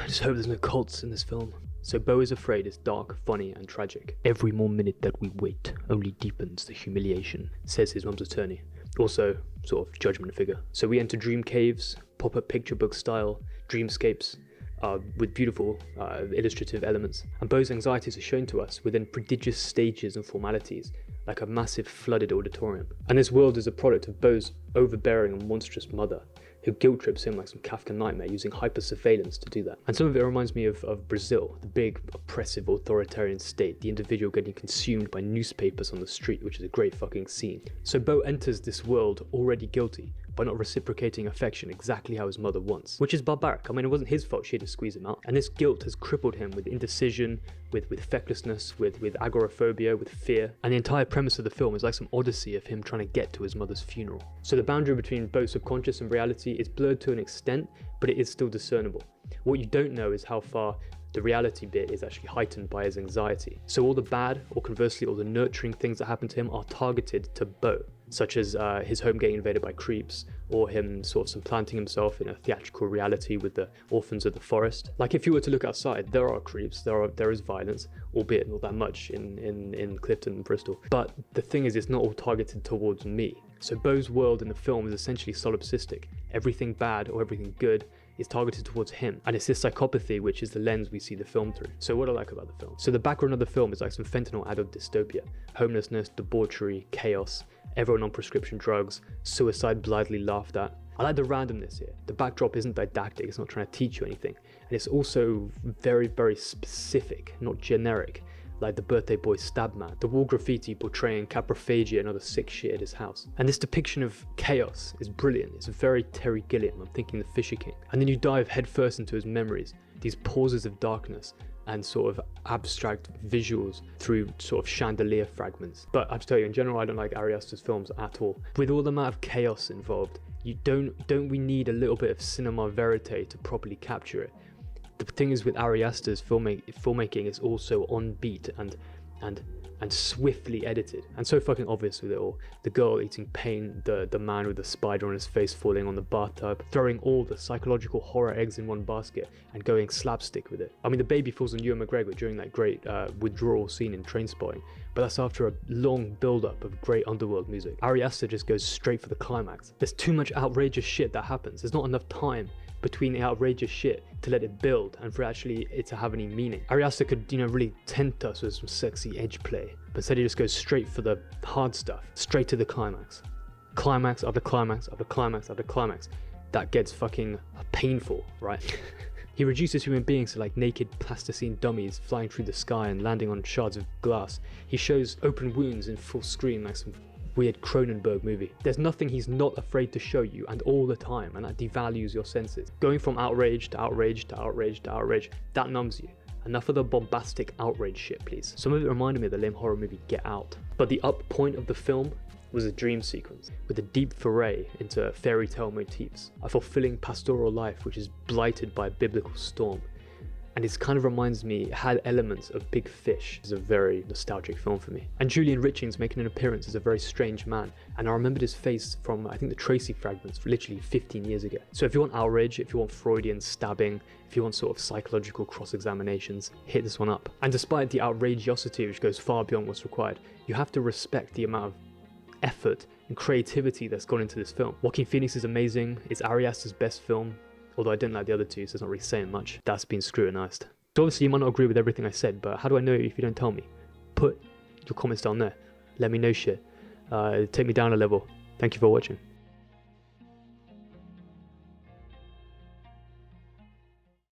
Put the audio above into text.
just hope there's no cults in this film. So Beau Is Afraid is dark, funny and tragic. Every more minute that we wait only deepens the humiliation, says his mum's attorney. Also, sort of judgment figure. So we enter dream caves, pop-up picture book style, dreamscapes, with beautiful illustrative elements. And Beau's anxieties are shown to us within prodigious stages and formalities, like a massive flooded auditorium. And this world is a product of Beau's overbearing and monstrous mother, who guilt trips him like some Kafka nightmare, using hyper-surveillance to do that. And some of it reminds me of Brazil, the big, oppressive, authoritarian state, the individual getting consumed by newspapers on the street, which is a great fucking scene. So Beau enters this world already guilty, by not reciprocating affection exactly how his mother wants, which is barbaric. I mean, it wasn't his fault she had to squeeze him out. And this guilt has crippled him with indecision, with fecklessness, with agoraphobia, with fear. And the entire premise of the film is like some odyssey of him trying to get to his mother's funeral. So the boundary between Beau's subconscious and reality is blurred to an extent, but it is still discernible. What you don't know is how far the reality bit is actually heightened by his anxiety. So all the bad, or conversely all the nurturing things that happen to him, are targeted to Beau, such as his home getting invaded by creeps, or him sort of supplanting himself in a theatrical reality with the orphans of the forest. Like, if you were to look outside, there are creeps, there is violence, albeit not that much in Clifton and Bristol. But the thing is, it's not all targeted towards me. So Beau's world in the film is essentially solipsistic. Everything bad or everything good is targeted towards him, and it's this psychopathy which is the lens we see the film through. So what I like about the film, so the background of the film is like some fentanyl adult dystopia, homelessness, debauchery, chaos, everyone on prescription drugs, suicide blithely laughed at. I like the randomness here. The backdrop isn't didactic, it's not trying to teach you anything, and it's also very, very specific, not generic, like the birthday boy stab man, the wall graffiti portraying caprophagia and other sick shit at his house. And this depiction of chaos is brilliant. It's very Terry Gilliam, I'm thinking The Fisher King. And then you dive headfirst into his memories, these pauses of darkness and sort of abstract visuals through sort of chandelier fragments. But I have to tell you, in general, I don't like Ari Aster's films at all. With all the amount of chaos involved, don't we need a little bit of cinema verite to properly capture it? The thing is with Ari Aster's filmmaking is also on beat and swiftly edited, and so fucking obvious with it all. The girl eating pain, the man with the spider on his face falling on the bathtub, throwing all the psychological horror eggs in one basket and going slapstick with it. I mean, the baby falls on Ewan McGregor during that great withdrawal scene in Trainspotting, but that's after a long build-up of great underworld music. Ari Aster just goes straight for the climax. There's too much outrageous shit that happens. There's not enough time between the outrageous shit to let it build and for actually it to have any meaning. Ari Aster could, really tempt us with some sexy edge play, but instead he just goes straight for the hard stuff, straight to the climax. Climax after climax after climax after climax. That gets fucking painful, right? He reduces human beings to like naked plasticine dummies flying through the sky and landing on shards of glass. He shows open wounds in full screen like some weird Cronenberg movie. There's nothing he's not afraid to show you, and all the time, and that devalues your senses. Going from outrage to outrage to outrage to outrage, that numbs you. Enough of the bombastic outrage shit, please. Some of it reminded me of the lame horror movie Get Out. But the up point of the film was a dream sequence, with a deep foray into fairy tale motifs, a fulfilling pastoral life which is blighted by a biblical storm. And it kind of reminds me, it had elements of Big Fish. It's a very nostalgic film for me. And Julian Richings making an appearance as a very strange man. And I remembered his face from, I think, the Tracy fragments, literally 15 years ago. So if you want outrage, if you want Freudian stabbing, if you want sort of psychological cross-examinations, hit this one up. And despite the outrageosity, which goes far beyond what's required, you have to respect the amount of effort and creativity that's gone into this film. Joaquin Phoenix is amazing. It's Ari Aster's best film. Although I didn't like the other two, so it's not really saying much. That's been scrutinized. So obviously you might not agree with everything I said, but how do I know if you don't tell me? Put your comments down there. Let me know shit. Take me down a level. Thank you for watching.